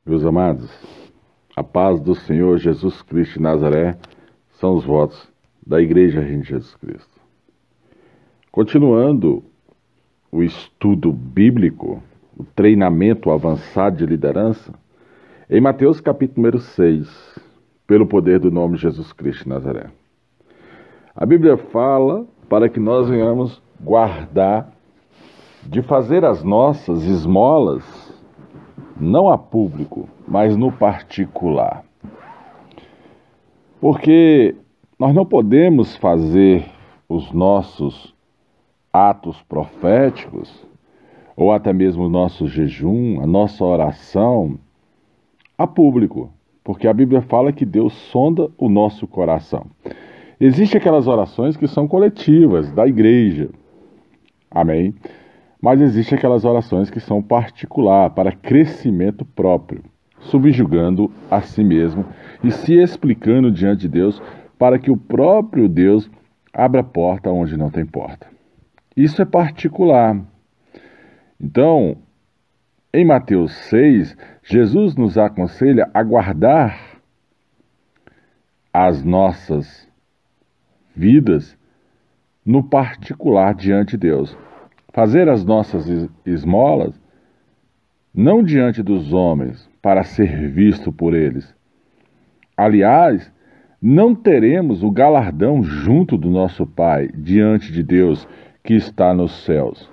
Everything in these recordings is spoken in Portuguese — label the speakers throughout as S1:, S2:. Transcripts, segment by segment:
S1: Meus amados, a paz do Senhor Jesus Cristo de Nazaré são os votos da Igreja Reino de Jesus Cristo. Continuando o estudo bíblico, o treinamento avançado de liderança, em Mateus capítulo número 6, pelo poder do nome de Jesus Cristo de Nazaré. A Bíblia fala para que nós venhamos guardar de fazer as nossas esmolas não a público, mas no particular. Porque nós não podemos fazer os nossos atos proféticos, ou até mesmo o nosso jejum, a nossa oração, a público. Porque a Bíblia fala que Deus sonda o nosso coração. Existem aquelas orações que são coletivas, da igreja. Amém? Mas existem aquelas orações que são particular, para crescimento próprio, subjugando a si mesmo e se explicando diante de Deus para que o próprio Deus abra porta onde não tem porta. Isso é particular. Então, em Mateus 6, Jesus nos aconselha a guardar as nossas vidas no particular diante de Deus. Fazer as nossas esmolas não diante dos homens, para ser visto por eles. Aliás, não teremos o galardão junto do nosso Pai, diante de Deus que está nos céus.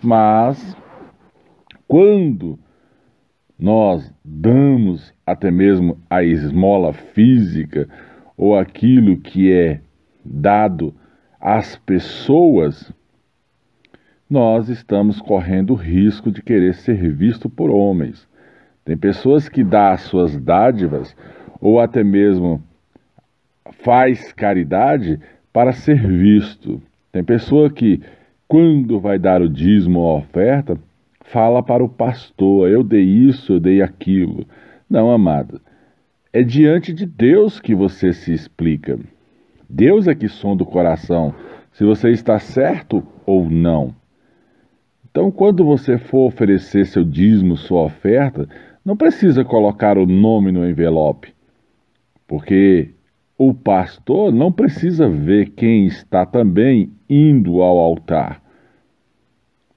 S1: Mas, quando nós damos até mesmo a esmola física, ou aquilo que é dado às pessoas, nós estamos correndo o risco de querer ser visto por homens. Tem pessoas que dão as suas dádivas, ou até mesmo faz caridade para ser visto. Tem pessoa que, quando vai dar o dízimo ou a oferta, fala para o pastor: eu dei isso, eu dei aquilo. Não, amado. É diante de Deus que você se explica. Deus é que sonda o coração, se você está certo ou não. Então, quando você for oferecer seu dízimo, sua oferta, não precisa colocar o nome no envelope, porque o pastor não precisa ver quem está também indo ao altar.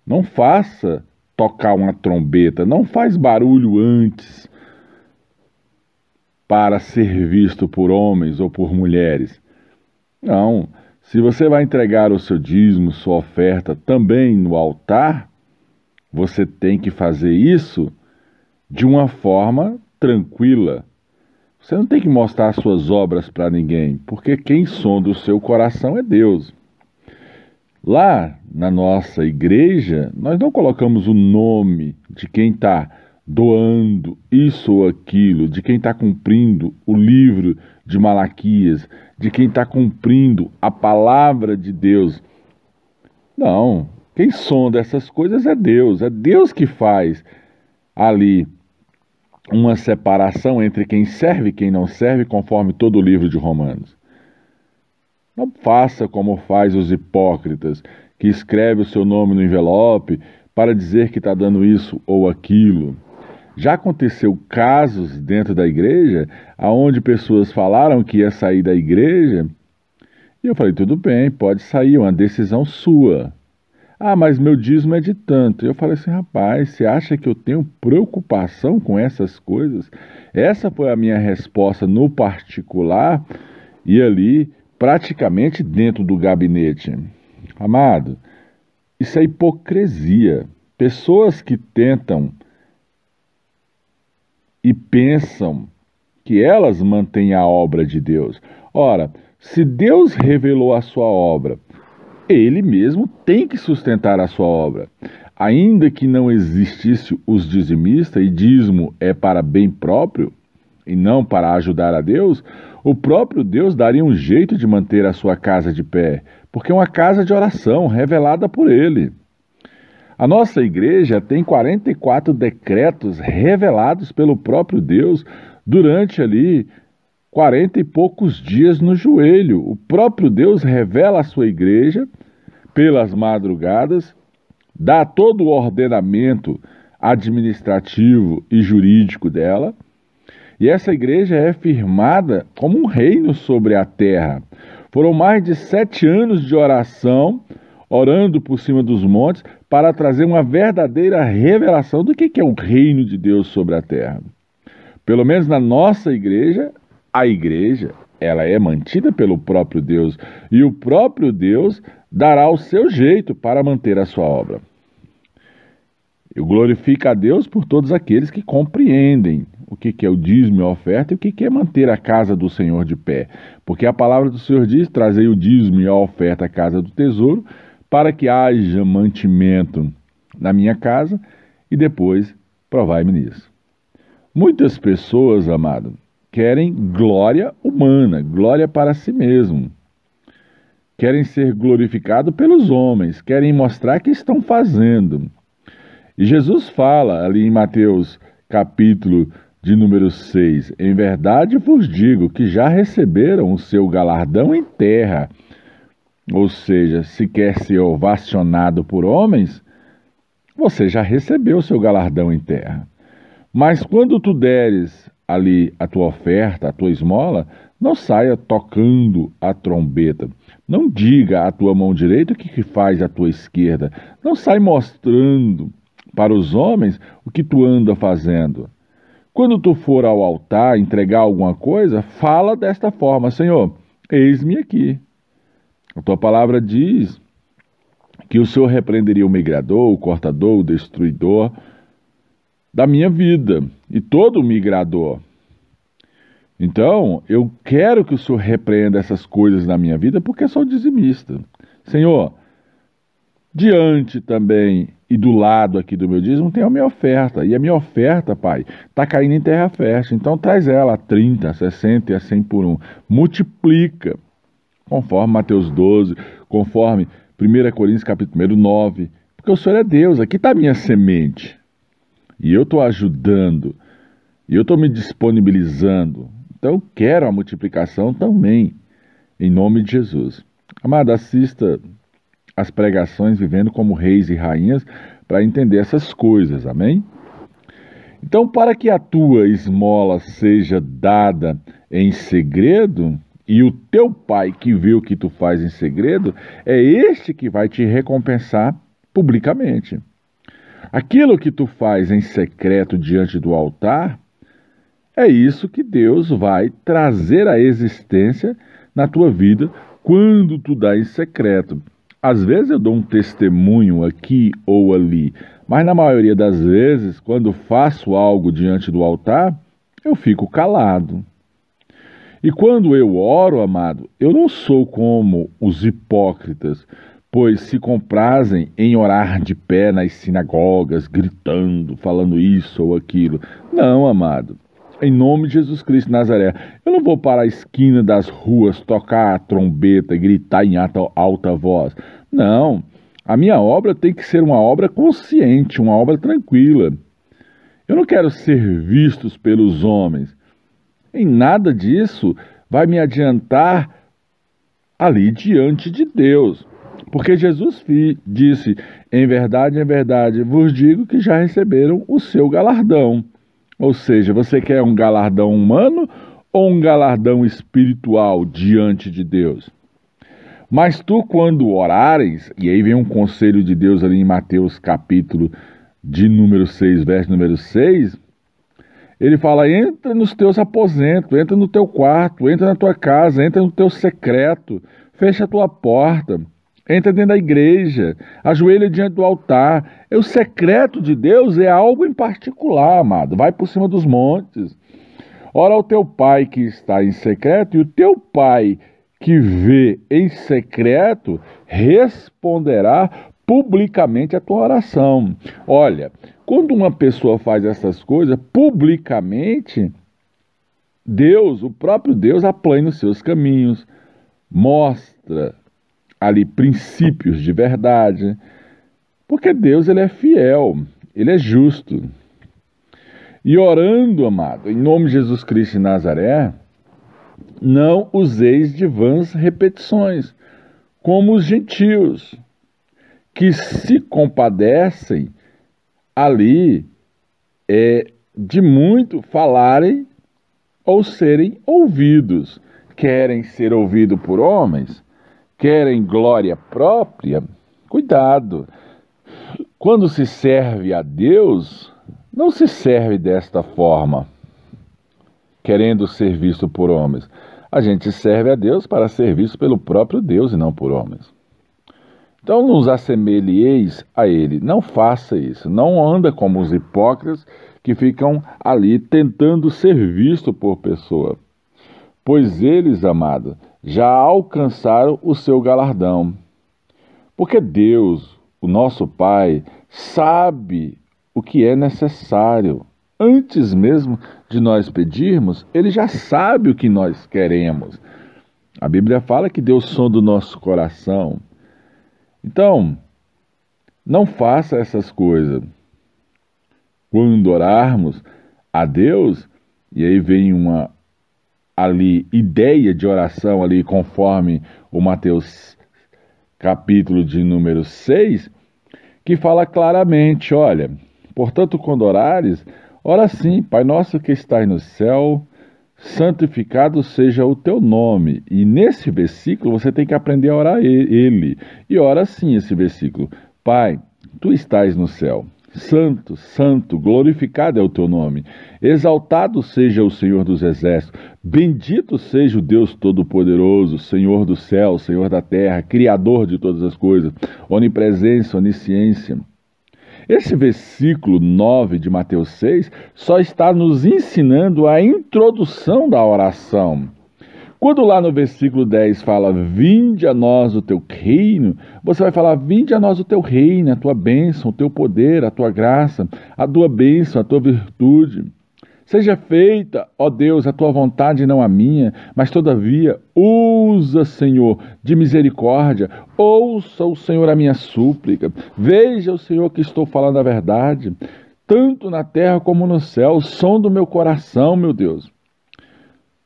S1: Não faça tocar uma trombeta, não faz barulho antes para ser visto por homens ou por mulheres. Não. Se você vai entregar o seu dízimo, sua oferta também no altar, você tem que fazer isso de uma forma tranquila. Você não tem que mostrar suas obras para ninguém, porque quem sonda o seu coração é Deus. Lá na nossa igreja, nós não colocamos o nome de quem está doando isso ou aquilo, de quem está cumprindo o livro de Malaquias, de quem está cumprindo a palavra de Deus. Não, quem sonda essas coisas é Deus que faz ali uma separação entre quem serve e quem não serve, conforme todo o livro de Romanos. Não faça como faz os hipócritas, que escreve o seu nome no envelope para dizer que está dando isso ou aquilo. Já aconteceu casos dentro da igreja, onde pessoas falaram que ia sair da igreja, e eu falei: tudo bem, pode sair, é uma decisão sua. Ah, mas meu dízimo é de tanto. Eu falei assim: rapaz, você acha que eu tenho preocupação com essas coisas? Essa foi a minha resposta no particular e ali, praticamente dentro do gabinete. Amado, isso é hipocrisia. Pessoas que tentam e pensam que elas mantêm a obra de Deus. Ora, se Deus revelou a sua obra, Ele mesmo tem que sustentar a sua obra. Ainda que não existisse os dizimistas, e dízimo é para bem próprio, e não para ajudar a Deus, o próprio Deus daria um jeito de manter a sua casa de pé, porque é uma casa de oração revelada por Ele. A nossa igreja tem 44 decretos revelados pelo próprio Deus durante ali 40 e poucos dias no joelho. O próprio Deus revela a sua igreja pelas madrugadas, dá todo o ordenamento administrativo e jurídico dela. E essa igreja é firmada como um reino sobre a terra. Foram mais de 7 anos de oração, orando por cima dos montes, para trazer uma verdadeira revelação do que é o reino de Deus sobre a terra. Pelo menos na nossa igreja, a igreja, ela é mantida pelo próprio Deus, e o próprio Deus dará o seu jeito para manter a sua obra. Eu glorifico a Deus por todos aqueles que compreendem o que é o dízimo e a oferta e o que é manter a casa do Senhor de pé. Porque a palavra do Senhor diz: trazei o dízimo e a oferta à casa do tesouro, para que haja mantimento na minha casa, e depois provai-me nisso. Muitas pessoas, amado, querem glória humana, glória para si mesmo. Querem ser glorificados pelos homens, querem mostrar que estão fazendo. E Jesus fala ali em Mateus capítulo de número 6, em verdade vos digo que já receberam o seu galardão em terra. Ou seja, se quer ser ovacionado por homens, você já recebeu o seu galardão em terra. Mas quando tu deres ali a tua oferta, a tua esmola, não saia tocando a trombeta. Não diga à tua mão direita o que faz a tua esquerda. Não sai mostrando para os homens o que tu anda fazendo. Quando tu for ao altar entregar alguma coisa, fala desta forma: Senhor, eis-me aqui. A tua palavra diz que o Senhor repreenderia o migrador, o cortador, o destruidor da minha vida, e todo migrador. Então, eu quero que o Senhor repreenda essas coisas na minha vida, porque sou dizimista. Senhor, diante também e do lado aqui do meu dízimo tem a minha oferta. E a minha oferta, Pai, está caindo em terra fértil. Então traz ela a 30, a 60 e a 100 por 1. Multiplica, conforme Mateus 12, conforme 1 Coríntios capítulo 9. Porque o Senhor é Deus, aqui está a minha semente. E eu estou ajudando, e eu estou me disponibilizando. Então eu quero a multiplicação também, em nome de Jesus. Amado, assista as pregações Vivendo como Reis e Rainhas para entender essas coisas, amém? Então, para que a tua esmola seja dada em segredo, e o teu pai que vê o que tu faz em segredo, é este que vai te recompensar publicamente. Aquilo que tu faz em secreto diante do altar, é isso que Deus vai trazer à existência na tua vida quando tu dá em secreto. Às vezes eu dou um testemunho aqui ou ali, mas na maioria das vezes, quando faço algo diante do altar, eu fico calado. E quando eu oro, amado, eu não sou como os hipócritas, pois se comprazem em orar de pé nas sinagogas, gritando, falando isso ou aquilo. Não, amado. Em nome de Jesus Cristo de Nazaré, eu não vou para a esquina das ruas tocar a trombeta, gritar em alta voz. Não, a minha obra tem que ser uma obra consciente, uma obra tranquila. Eu não quero ser visto pelos homens. Em nada disso vai me adiantar ali diante de Deus. Porque Jesus disse, em verdade, vos digo que já receberam o seu galardão. Ou seja, você quer um galardão humano ou um galardão espiritual diante de Deus? Mas tu, quando orares, e aí vem um conselho de Deus ali em Mateus capítulo de número 6, verso número 6, ele fala: entra nos teus aposentos, entra no teu quarto, entra na tua casa, entra no teu secreto, fecha a tua porta, entra dentro da igreja, ajoelha diante do altar. O secreto de Deus é algo em particular, amado. Vai por cima dos montes. Ora ao teu pai que está em secreto, e o teu pai que vê em secreto responderá publicamente a tua oração. Olha, quando uma pessoa faz essas coisas publicamente, Deus, o próprio Deus, aplana os seus caminhos, mostra ali princípios de verdade, porque Deus, ele é fiel, ele é justo. E orando, amado, em nome de Jesus Cristo de Nazaré, não useis de vãs repetições, como os gentios, que se compadecem ali é de muito falarem ou serem ouvidos. Querem ser ouvidos por homens? Querem glória própria? Cuidado! Quando se serve a Deus, não se serve desta forma, querendo ser visto por homens. A gente serve a Deus para ser visto pelo próprio Deus e não por homens. Então, nos assemelheis a Ele. Não faça isso. Não anda como os hipócritas que ficam ali tentando ser visto por pessoa. Pois eles, amado, já alcançaram o seu galardão. Porque Deus, o nosso Pai, sabe o que é necessário. Antes mesmo de nós pedirmos, Ele já sabe o que nós queremos. A Bíblia fala que Deus sonda o nosso coração. Então, não faça essas coisas. Quando orarmos a Deus, e aí vem uma ideia de oração ali conforme o Mateus capítulo de número 6, que fala claramente, olha, portanto, quando orares, ora assim, Pai nosso que estás no céu, santificado seja o teu nome. E nesse versículo você tem que aprender a orar ele. E ora assim esse versículo: Pai, tu estás no céu. Santo, santo, glorificado é o teu nome. Exaltado seja o Senhor dos exércitos. Bendito seja o Deus Todo-Poderoso, Senhor do céu, Senhor da terra, Criador de todas as coisas, onipresença, onisciência. Esse versículo 9 de Mateus 6 só está nos ensinando a introdução da oração. Quando lá no versículo 10 fala, vinde a nós o teu reino, você vai falar, vinde a nós o teu reino, a tua bênção, o teu poder, a tua graça, a tua bênção, a tua virtude. Seja feita, ó Deus, a tua vontade e não a minha, mas todavia, usa, Senhor, de misericórdia, ouça o Senhor a minha súplica, veja o Senhor que estou falando a verdade, tanto na terra como no céu, som do meu coração, meu Deus.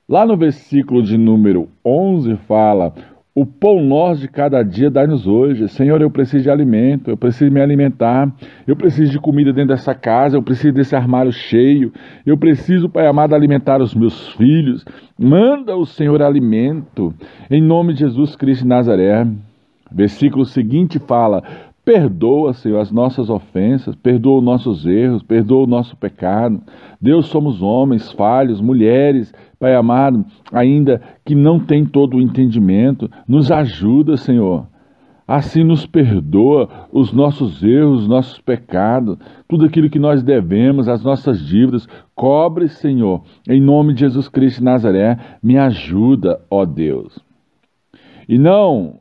S1: Lá no versículo de número 11 fala, o pão nosso de cada dia dai-nos hoje. Senhor, eu preciso de alimento, eu preciso me alimentar, eu preciso de comida dentro dessa casa, eu preciso desse armário cheio, eu preciso, Pai amado, alimentar os meus filhos. Manda o Senhor alimento, em nome de Jesus Cristo de Nazaré. Versículo seguinte fala, perdoa, Senhor, as nossas ofensas, perdoa os nossos erros, perdoa o nosso pecado. Deus, somos homens falhos, mulheres, Pai amado, ainda que não tem todo o entendimento, nos ajuda, Senhor. Assim nos perdoa os nossos erros, os nossos pecados, tudo aquilo que nós devemos, as nossas dívidas. Cobre, Senhor, em nome de Jesus Cristo de Nazaré, me ajuda, ó Deus. E não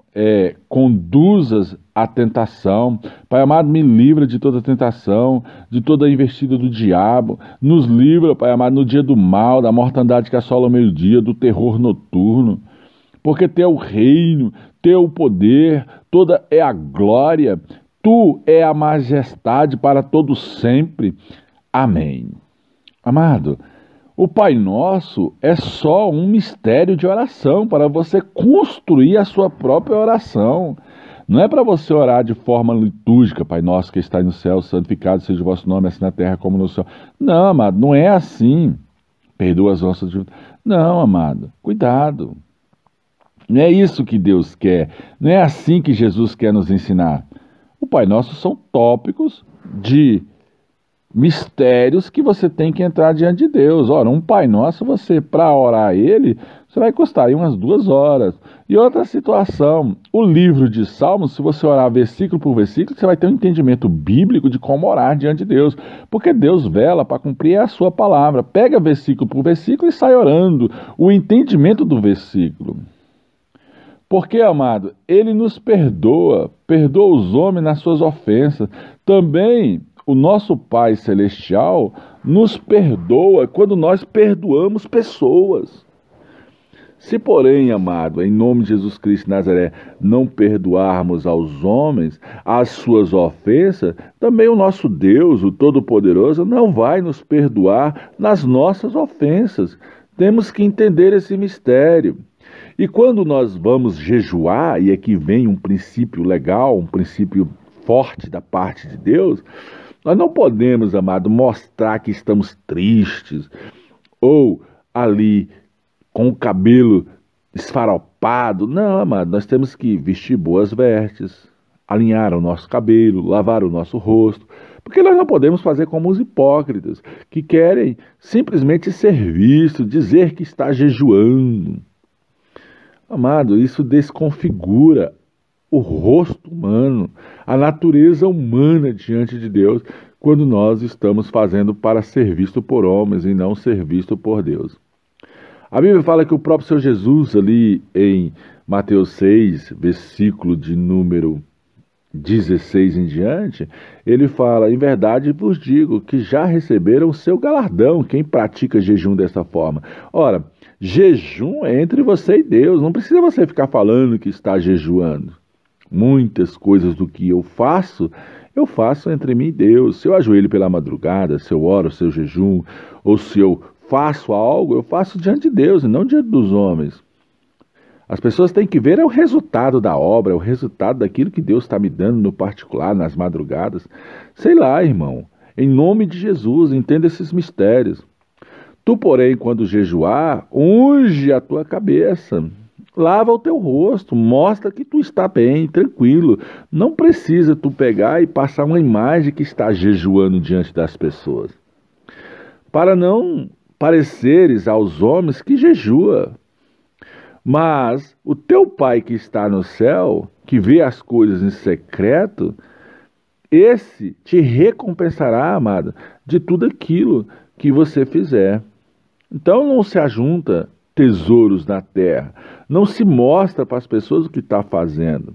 S1: conduzas à tentação. Pai amado, me livra de toda tentação, de toda a investida do diabo. Nos livra, Pai amado, no dia do mal, da mortandade que assola o meio-dia, do terror noturno. Porque teu reino, teu poder, toda é a glória. Tu é a majestade para todo sempre. Amém. Amado, o Pai Nosso é só um mistério de oração para você construir a sua própria oração. Não é para você orar de forma litúrgica, Pai Nosso que está no céu, santificado seja o vosso nome, assim na terra como no céu. Não, amado, não é assim. Perdoa as nossas dívidas. Não, amado, cuidado. Não é isso que Deus quer. Não é assim que Jesus quer nos ensinar. O Pai Nosso são tópicos de mistérios que você tem que entrar diante de Deus. Ora, um Pai Nosso, você, para orar a Ele, você vai custar aí umas 2 horas. E outra situação, o livro de Salmos, se você orar versículo por versículo, você vai ter um entendimento bíblico de como orar diante de Deus. Porque Deus vela para cumprir a sua palavra. Pega versículo por versículo e sai orando o entendimento do versículo. Porque, amado, Ele nos perdoa os homens nas suas ofensas. Também o nosso Pai Celestial nos perdoa quando nós perdoamos pessoas. Se, porém, amado, em nome de Jesus Cristo de Nazaré, não perdoarmos aos homens as suas ofensas, também o nosso Deus, o Todo-Poderoso, não vai nos perdoar nas nossas ofensas. Temos que entender esse mistério. E quando nós vamos jejuar, e aqui vem um princípio legal, um princípio forte da parte de Deus, Nós não podemos, amado, mostrar que estamos tristes ou ali com o cabelo esfaropado. Não, amado, nós temos que vestir boas vestes, alinhar o nosso cabelo, lavar o nosso rosto, porque nós não podemos fazer como os hipócritas, que querem simplesmente ser vistos, dizer que está jejuando. Amado, isso desconfigura o rosto humano, a natureza humana diante de Deus, quando nós estamos fazendo para ser visto por homens e não ser visto por Deus. A Bíblia fala que o próprio Senhor Jesus, ali em Mateus 6, versículo de número 16 em diante, ele fala: em verdade vos digo que já receberam o seu galardão quem pratica jejum dessa forma. Ora, jejum é entre você e Deus, não precisa você ficar falando que está jejuando. Muitas coisas do que eu faço entre mim e Deus. Se eu ajoelho pela madrugada, se eu oro, se eu jejum, ou se eu faço algo, eu faço diante de Deus e não diante dos homens. As pessoas têm que ver o resultado da obra, o resultado daquilo que Deus está me dando no particular, nas madrugadas. Sei lá, irmão, em nome de Jesus, entenda esses mistérios. Tu, porém, quando jejuar, unge a tua cabeça, lava o teu rosto, mostra que tu está bem, tranquilo. Não precisa tu pegar e passar uma imagem que está jejuando diante das pessoas, para não pareceres aos homens que jejua. Mas o teu Pai que está no céu, que vê as coisas em secreto, esse te recompensará, amada, de tudo aquilo que você fizer. Então não se ajunta tesouros na terra, não se mostra para as pessoas o que está fazendo.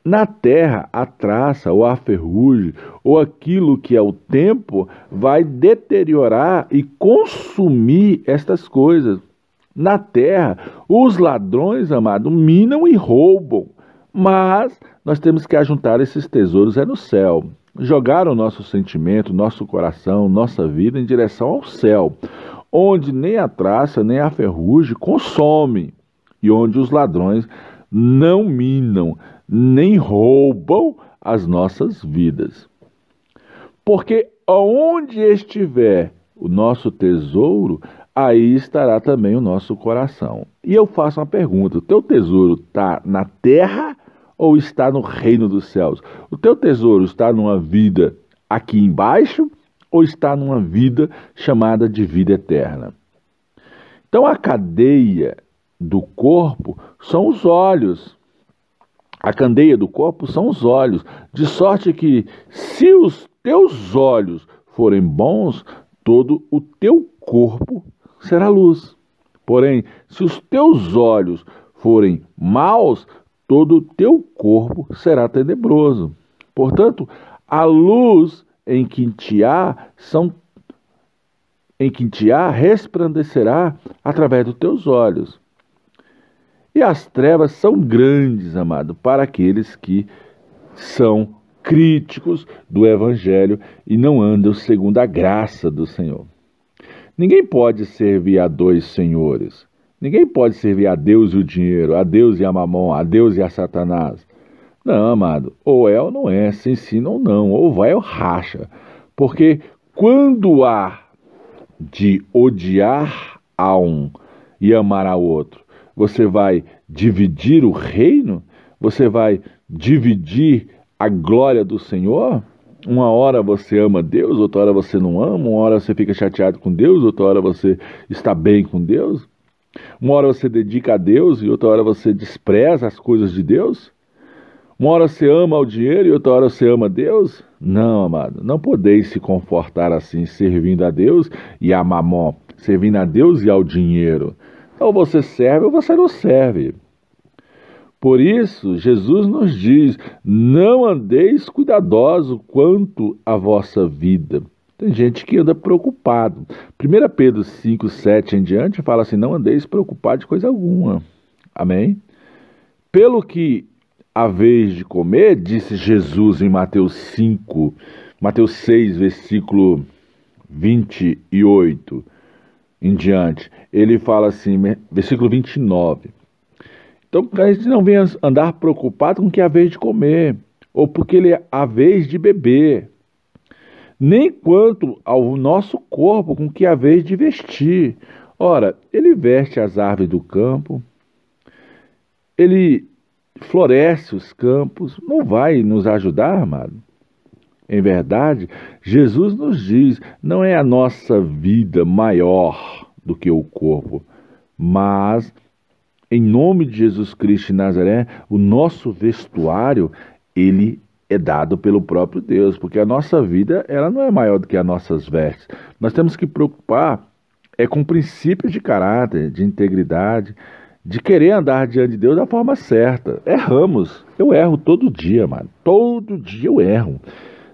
S1: Na terra, a traça ou a ferrugem, ou aquilo que é o tempo, vai deteriorar e consumir estas coisas. Na terra, os ladrões, amado, minam e roubam, mas nós temos que ajuntar esses tesouros no céu. Jogar o nosso sentimento, nosso coração, nossa vida em direção ao céu, onde nem a traça nem a ferrugem consomem, e onde os ladrões não minam, nem roubam as nossas vidas. Porque onde estiver o nosso tesouro, aí estará também o nosso coração. E eu faço uma pergunta: o teu tesouro está na terra ou está no reino dos céus? O teu tesouro está numa vida aqui embaixo ou está numa vida chamada de vida eterna? Então a cadeia do corpo são os olhos. A candeia do corpo são os olhos, de sorte que, se os teus olhos forem bons, todo o teu corpo será luz. Porém, se os teus olhos forem maus, todo o teu corpo será tenebroso. Portanto, a luz em que te há resplandecerá através dos teus olhos. E as trevas são grandes, amado, para aqueles que são críticos do Evangelho e não andam segundo a graça do Senhor. Ninguém pode servir a dois senhores. Ninguém pode servir a Deus e o dinheiro, a Deus e a Mamon, a Deus e a Satanás. Não, amado, ou é ou não é, se ensina ou não, ou vai ou racha. Porque quando há de odiar a um e amar ao outro, você vai dividir o reino? Você vai dividir a glória do Senhor? Uma hora você ama Deus, outra hora você não ama, uma hora você fica chateado com Deus, outra hora você está bem com Deus? Uma hora você dedica a Deus e outra hora você despreza as coisas de Deus? Uma hora você ama o dinheiro e outra hora você ama Deus? Não, amado, não podeis se confortar assim, servindo a Deus e a Mamon, servindo a Deus e ao dinheiro. Ou você serve ou você não serve. Por isso, Jesus nos diz: não andeis cuidadosos quanto à vossa vida. Tem gente que anda preocupado. 1 Pedro 5, 7 em diante fala assim: não andeis preocupados de coisa alguma. Amém? Pelo que haveis de comer, disse Jesus em Mateus 6, versículo 28 em diante. Ele fala assim, versículo 29. Então, a gente não venha andar preocupado com o que há vez de comer, ou porque ele há vez de beber. nem quanto ao nosso corpo com que haveis de vestir. Ora, ele veste as árvores do campo, ele floresce os campos, não vai nos ajudar, amado? Em verdade, Jesus nos diz, não é a nossa vida maior do que o corpo, mas, em nome de Jesus Cristo de Nazaré, o nosso vestuário, ele é dado pelo próprio Deus, porque a nossa vida, ela não é maior do que as nossas vestes. Nós temos que preocupar com princípios de caráter, de integridade, de querer andar diante de Deus da forma certa. Erramos. Eu erro todo dia, mano. Todo dia eu erro.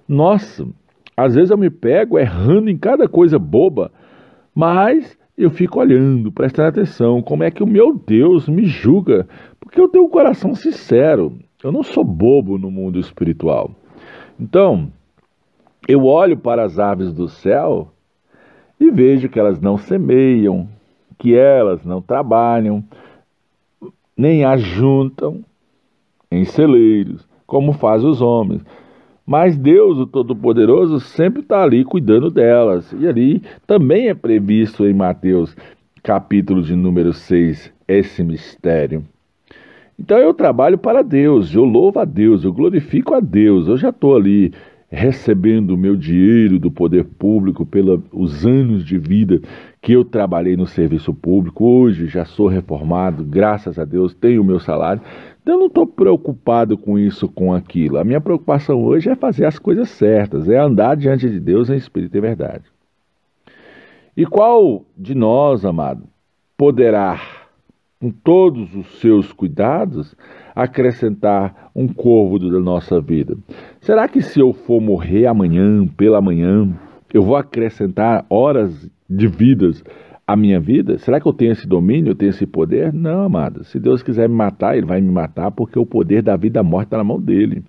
S1: Nossa, às vezes eu me pego errando em cada coisa boba, mas eu fico olhando, prestando atenção, como é que o meu Deus me julga, porque eu tenho um coração sincero, eu não sou bobo no mundo espiritual. Então, eu olho para as aves do céu e vejo que elas não semeiam, que elas não trabalham, nem ajuntam em celeiros, como fazem os homens. Mas Deus, o Todo-Poderoso, sempre está ali cuidando delas. E ali também é previsto em Mateus, capítulo de número 6, esse mistério. Então eu trabalho para Deus, eu louvo a Deus, eu glorifico a Deus. Eu já estou ali recebendo o meu dinheiro do poder público pelos anos de vida que eu trabalhei no serviço público. Hoje já sou reformado, graças a Deus, tenho o meu salário. Então eu não estou preocupado com isso, com aquilo. A minha preocupação hoje é fazer as coisas certas, é andar diante de Deus em espírito e verdade. E qual de nós, amado, poderá, com todos os seus cuidados, acrescentar um côvado da nossa vida? Será que se eu for morrer amanhã, pela manhã, eu vou acrescentar horas de vidas à minha vida? Será que eu tenho esse domínio, eu tenho esse poder? Não, amado. Se Deus quiser me matar, Ele vai me matar, porque o poder da vida e da morte está na mão dEle.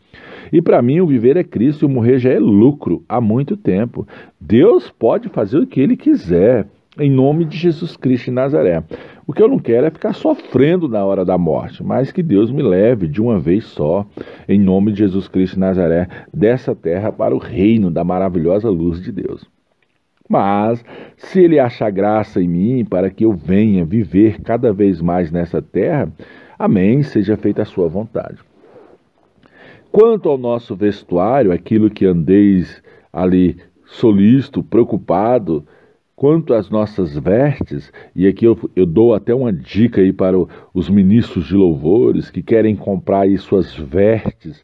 S1: E para mim o viver é Cristo e o morrer já é lucro há muito tempo. Deus pode fazer o que Ele quiser, em nome de Jesus Cristo de Nazaré. O que eu não quero é ficar sofrendo na hora da morte, mas que Deus me leve de uma vez só, em nome de Jesus Cristo de Nazaré, dessa terra para o reino da maravilhosa luz de Deus. Mas, se Ele achar graça em mim para que eu venha viver cada vez mais nessa terra, amém, seja feita a sua vontade. Quanto ao nosso vestuário, aquilo que andeis ali solícito, preocupado, quanto às nossas vestes, e aqui eu dou até uma dica aí para os ministros de louvores que querem comprar aí suas vestes,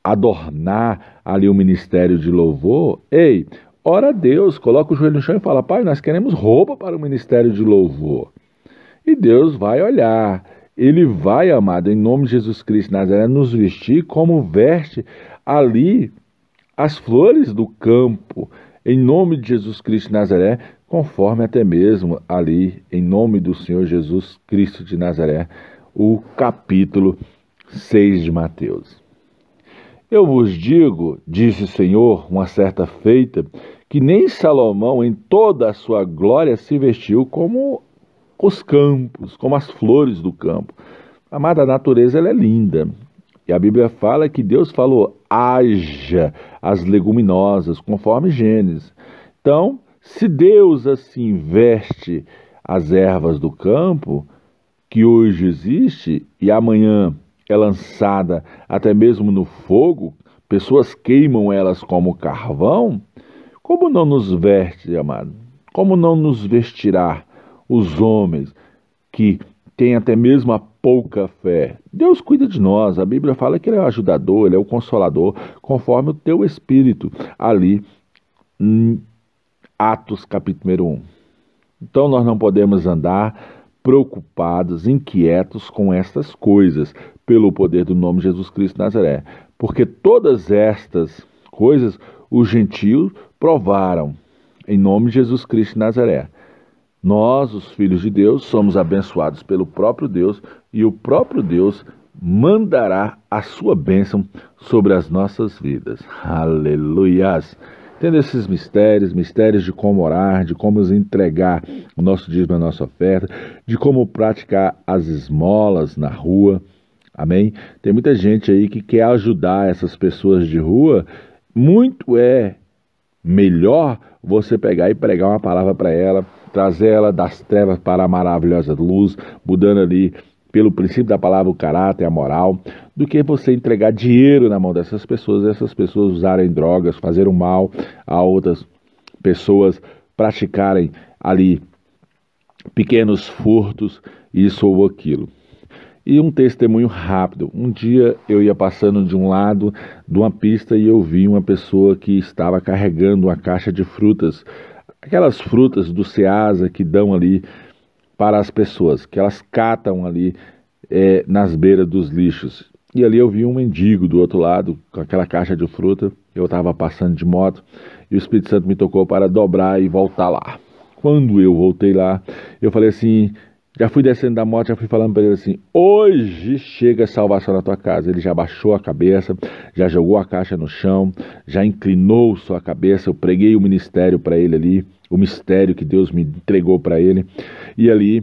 S1: adornar ali o ministério de louvor. Ei, ora a Deus, coloca o joelho no chão e fala: Pai, nós queremos roupa para o ministério de louvor. E Deus vai olhar, Ele vai, amado, em nome de Jesus Cristo Nazaré, nos vestir como veste ali as flores do campo, em nome de Jesus Cristo Nazaré, conforme até mesmo ali, em nome do Senhor Jesus Cristo de Nazaré, o capítulo 6 de Mateus. Eu vos digo, disse o Senhor, uma certa feita, que nem Salomão em toda a sua glória se vestiu como os campos, como as flores do campo. Amada, a natureza ela é linda. E a Bíblia fala que Deus falou: haja as leguminosas, conforme Gênesis. Então, se Deus assim veste as ervas do campo, que hoje existe, e amanhã é lançada até mesmo no fogo, pessoas queimam elas como carvão, como não nos veste, amado? Como não nos vestirá os homens que têm até mesmo a pouca fé? Deus cuida de nós, a Bíblia fala que Ele é o ajudador, Ele é o consolador, conforme o teu espírito, ali em Atos capítulo 1. Então nós não podemos andar preocupados, inquietos com estas coisas, pelo poder do nome de Jesus Cristo de Nazaré, porque todas estas coisas os gentios provaram, em nome de Jesus Cristo de Nazaré. Nós, os filhos de Deus, somos abençoados pelo próprio Deus, e o próprio Deus mandará a sua bênção sobre as nossas vidas. Aleluias! Tendo esses mistérios de como orar, de como nos entregar o nosso dízimo, a nossa oferta, de como praticar as esmolas na rua, amém? Tem muita gente aí que quer ajudar essas pessoas de rua, muito melhor você pegar e pregar uma palavra para ela, trazer ela das trevas para a maravilhosa luz, mudando ali pelo princípio da palavra o caráter, a moral, do que você entregar dinheiro na mão dessas pessoas, e essas pessoas usarem drogas, fazerem mal a outras pessoas, praticarem ali pequenos furtos, isso ou aquilo. E um testemunho rápido. Um dia eu ia passando de um lado de uma pista e eu vi uma pessoa que estava carregando uma caixa de frutas, aquelas frutas do Ceasa que dão ali para as pessoas, que elas catam ali nas beiras dos lixos. E ali eu vi um mendigo do outro lado, com aquela caixa de fruta. Eu estava passando de moto e o Espírito Santo me tocou para dobrar e voltar lá. Quando eu voltei lá, eu falei assim, já fui descendo da moto, já fui falando para ele assim, hoje chega a salvação na tua casa. Ele já baixou a cabeça, já jogou a caixa no chão, já inclinou sua cabeça, eu preguei o ministério para ele ali, o mistério que Deus me entregou para ele, e ali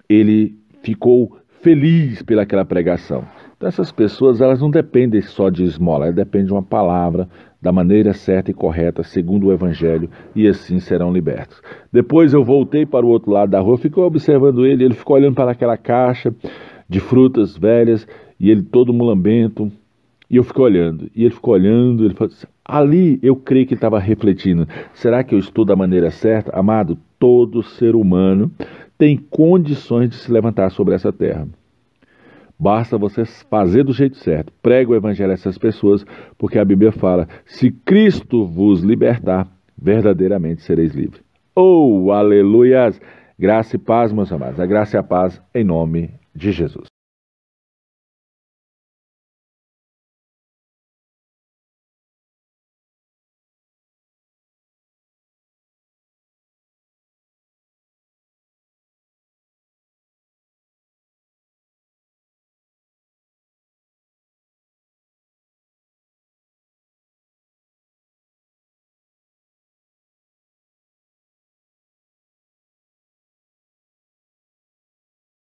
S1: ele ficou feliz pelaquela pregação. Então essas pessoas, elas não dependem só de esmola, elas dependem de uma palavra, da maneira certa e correta, segundo o Evangelho, e assim serão libertos. Depois eu voltei para o outro lado da rua, fiquei observando ele ficou olhando para aquela caixa de frutas velhas, e ele todo mulambento, e eu fiquei olhando, e ele ficou olhando, ele falou assim, ali eu creio que ele estava refletindo, será que eu estou da maneira certa? Amado, todo ser humano tem condições de se levantar sobre essa terra. Basta você fazer do jeito certo. Prega o evangelho a essas pessoas, porque a Bíblia fala, se Cristo vos libertar, verdadeiramente sereis livres. Oh, aleluias! Graça e paz, meus amados. A graça e a paz em nome de Jesus.